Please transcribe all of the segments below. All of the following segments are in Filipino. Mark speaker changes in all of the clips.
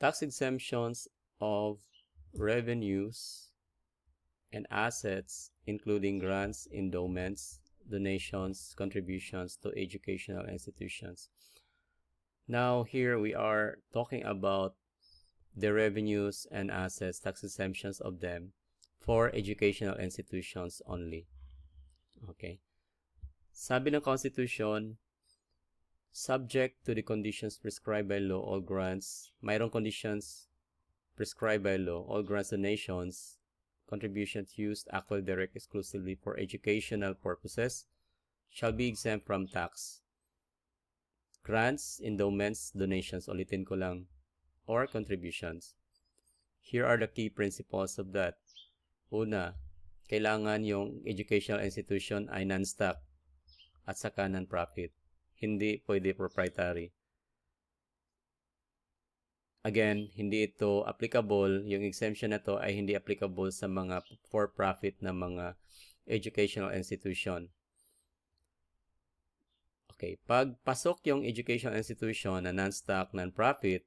Speaker 1: Tax exemptions of revenues and assets, including grants, endowments, donations, contributions to educational institutions. Now, here we are talking about the revenues and assets, tax exemptions of them for educational institutions only. Okay. Sabi ng Constitution, subject to the conditions prescribed by law, all grants, mayroong conditions prescribed by law, all grants, donations, contributions used actually direct exclusively for educational purposes shall be exempt from tax. Grants, endowments, donations, ulitin ko lang, or contributions. Here are the key principles of that. Una, kailangan yung educational institution ay non-stock at saka non-profit. Hindi pwede proprietary. Again, hindi ito applicable, yung exemption na to ay hindi applicable sa mga for-profit na mga educational institution. Okay, pag pasok yung educational institution na non-stock, non-profit,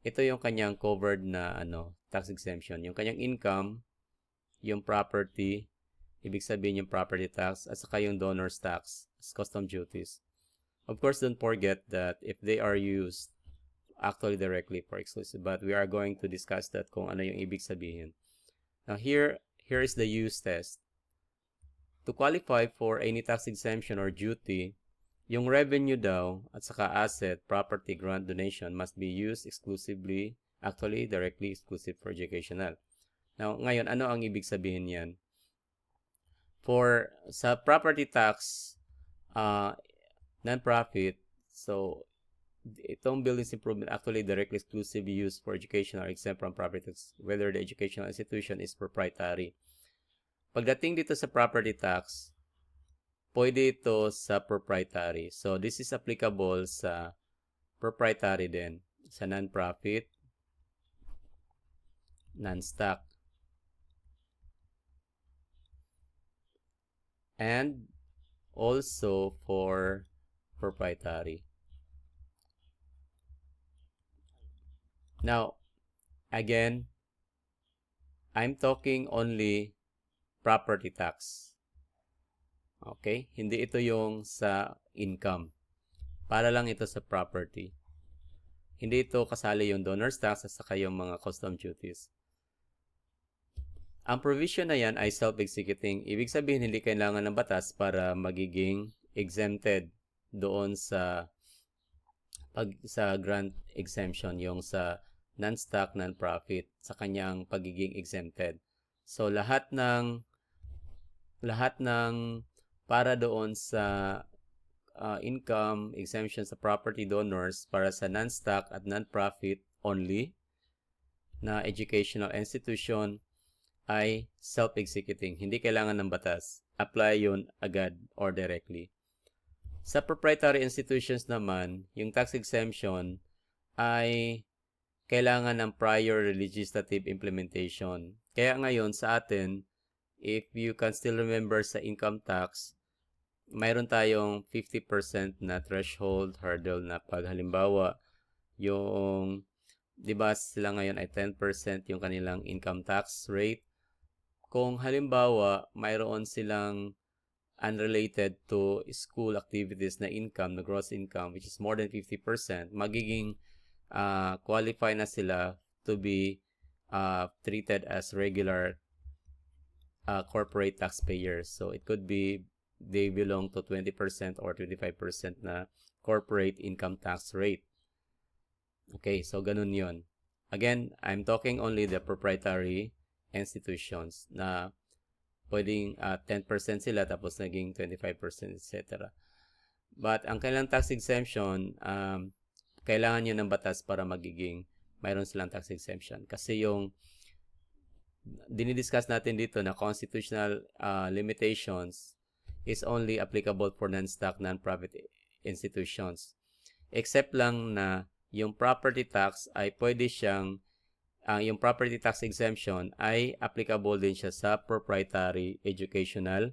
Speaker 1: ito yung kanyang covered na tax exemption. Yung kanyang income, yung property, ibig sabihin yung property tax, at saka yung donor's tax, custom duties. Of course, don't forget that if they are used actually directly for exclusive, but we are going to discuss that kung ano yung ibig sabihin. Now here is the use test. To qualify for any tax exemption or duty, yung revenue daw at saka asset, property, grant, donation must be used exclusively, actually directly exclusive for educational. Now, ngayon, ano ang ibig sabihin yan? Sa property tax, non-profit, so itong buildings improvement actually directly exclusive use for education are exempt from property tax whether the educational institution is proprietary. Pagdating dito sa property tax, pwede ito sa proprietary. So this is applicable sa proprietary din, sa non-profit, non-stock, and also for proprietary. Now, again, I'm talking only property tax. Okay? Hindi ito yung sa income. Para lang ito sa property. Hindi ito kasali yung donor's tax at saka yung mga custom duties. Ang provision na yan ay self-executing. Ibig sabihin, hindi kailangan ng batas para magiging exempted doon sa grant exemption, yung sa non-stock, non-profit, sa kanyang pagiging exempted. So, lahat ng para doon sa income, exemption sa property donors para sa non-stock at non-profit only na educational institution ay self-executing. Hindi kailangan ng batas. Apply yun agad or directly. Sa proprietary institutions naman, yung tax exemption ay kailangan ng prior legislative implementation. Kaya ngayon sa atin, if you can still remember sa income tax, mayroon tayong 50% na threshold hurdle na pag halimbawa yung 'di ba sila ngayon ay 10% yung kanilang income tax rate. Kung halimbawa mayroon silang unrelated to school activities na income, na gross income which is more than 50%, magiging qualify na sila to be treated as regular corporate taxpayers. So it could be they belong to 20% or 25% na corporate income tax rate. Okay, so ganun yon. Again, I'm talking only the proprietary institutions na pwedeng 10% sila tapos naging 25%, etc. But ang kailang tax exemption, kailangan yun ng batas para magiging mayroon silang tax exemption. Kasi yung dinidiscuss natin dito na constitutional limitations is only applicable for non-stock, non-profit institutions. Except lang na yung property tax ay pwede siyang, yung property tax exemption ay applicable din siya sa proprietary educational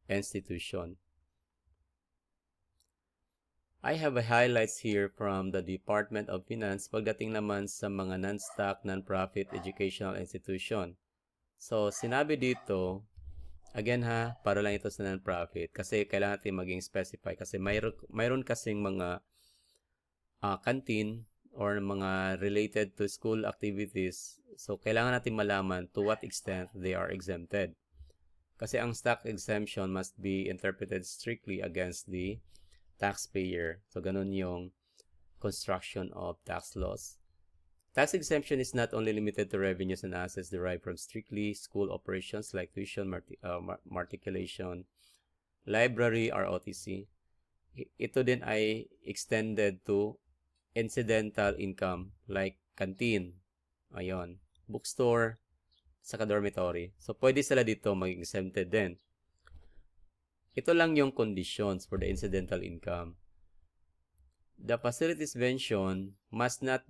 Speaker 1: institution. I have a highlights here from the Department of Finance pagdating naman sa mga non-stock, non-profit educational institution. So, sinabi dito, again ha, para lang ito sa non-profit kasi kailangan natin maging specify kasi mayroon kasing mga canteen or mga related to school activities. So, kailangan natin malaman to what extent they are exempted. Kasi ang stock exemption must be interpreted strictly against the taxpayer. So, ganun yung construction of tax laws. Tax exemption is not only limited to revenues and assets derived from strictly school operations like tuition, matriculation, library, or OTC. Ito din ay extended to incidental income like canteen, ayon, bookstore, saka dormitory. So, pwede sila dito mag-exempted din. Ito lang yung conditions for the incidental income. The facilities mentioned must not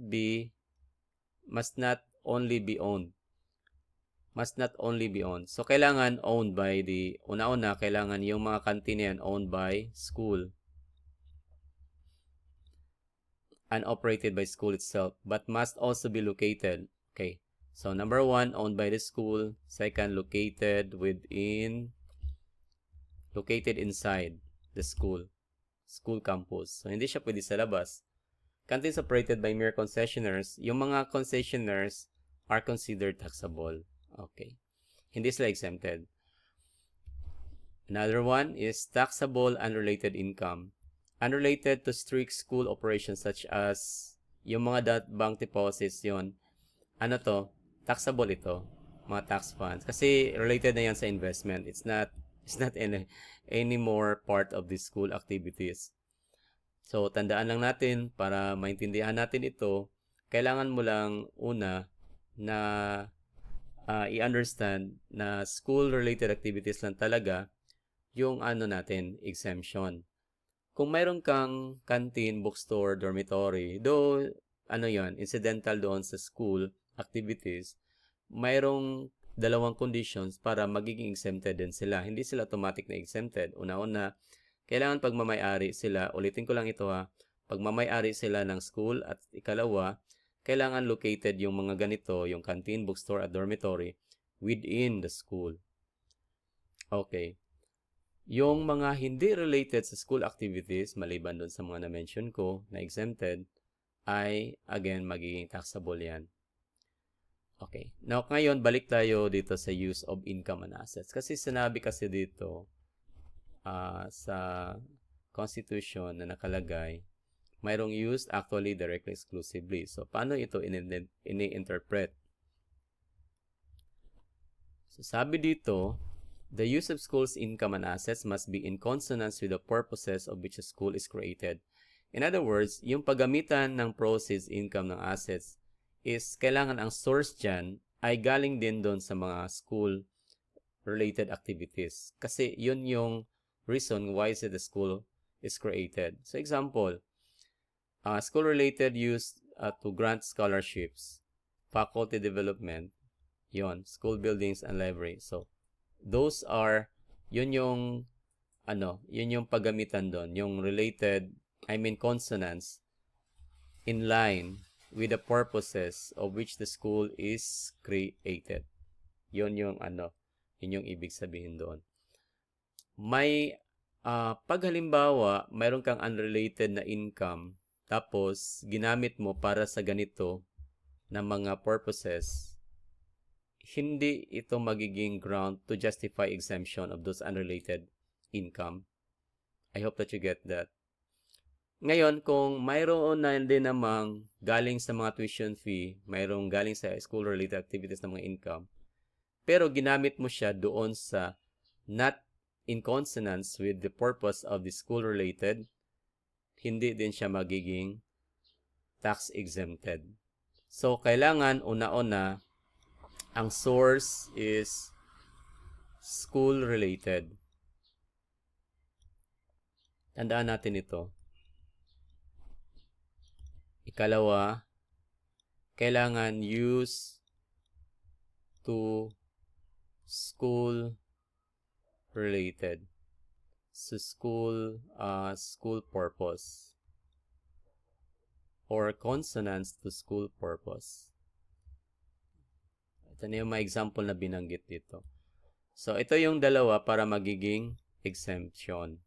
Speaker 1: only be owned. Must not only be owned. So, kailangan owned by una-una, kailangan yung mga canteen yan owned by school and operated by school itself, but must also be located. Okay. So, number 1, owned by the school. Second, located inside the school campus. So, hindi siya pwede sa labas. Canteens operated by mere concessionaires, yung mga concessionaires are considered taxable. Okay. Hindi sila exempted. Another one is taxable unrelated income. Unrelated to strict school operations such as yung mga bank deposits yon. Ano to? Taxable ito. Mga tax funds. Kasi related na yan sa investment. It's not any more part of the school activities. So, tandaan lang natin para maintindihan natin ito, kailangan mo lang una na i-understand na school-related activities lang talaga yung exemption. Kung mayroon kang canteen, bookstore, dormitory, though, incidental doon sa school activities, mayroong dalawang conditions para magiging exempted din sila. Hindi sila automatic na exempted. Una-una, kailangan pagmamay-ari sila, ulitin ko lang ito ha, pagmamay-ari sila ng school at ikalawa, kailangan located yung mga ganito, yung canteen, bookstore at dormitory within the school. Okay. Yung mga hindi related sa school activities, maliban doon sa mga na-mention ko na exempted, ay again magiging taxable yan. Okay. Now, ngayon, balik tayo dito sa use of income and assets. Kasi sinabi kasi dito, sa Constitution na nakalagay, mayroong used actually directly exclusively. So, paano ito ini-interpret? So, sabi dito, the use of school's income and assets must be in consonance with the purposes of which a school is created. In other words, yung paggamitan ng proceeds, income, ng assets is kailangan ang source dyan ay galing din doon sa mga school-related activities. Kasi yun yung reason why the school is created. So, example, school-related use to grant scholarships, faculty development, yon, school buildings and library. So, those are, yun yung paggamitan doon, yung related, consonants in line with the purposes of which the school is created. Yun yung ibig sabihin doon. May pag halimbawa, mayroon kang unrelated na income, tapos ginamit mo para sa ganito na mga purposes, hindi ito magiging ground to justify exemption of those unrelated income. I hope that you get that. Ngayon, kung mayroon na din namang galing sa mga tuition fee, mayroong galing sa school-related activities na mga income, pero ginamit mo siya doon sa not in consonance with the purpose of the school-related, hindi din siya magiging tax-exempted. So, kailangan una-una, ang source is school-related. Tandaan natin ito. Ikalawa, kailangan use to school related. So school purpose. or consonants to school purpose. Ito na yung mga example na binanggit dito. So, ito yung dalawa para magiging exemption.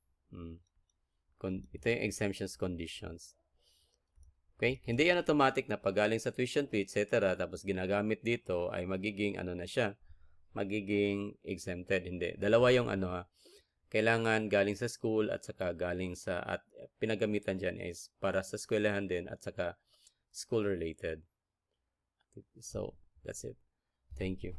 Speaker 1: Ito yung exemptions conditions. Okay? Hindi yan automatic na pagaling sa tuition fee, etc. Tapos ginagamit dito ay magiging ano na siya, magiging exempted. Hindi. Dalawa yung kailangan galing sa school at saka galing sa, at pinagamitan dyan is para sa eskwelahan din at saka school related. So, that's it. Thank you.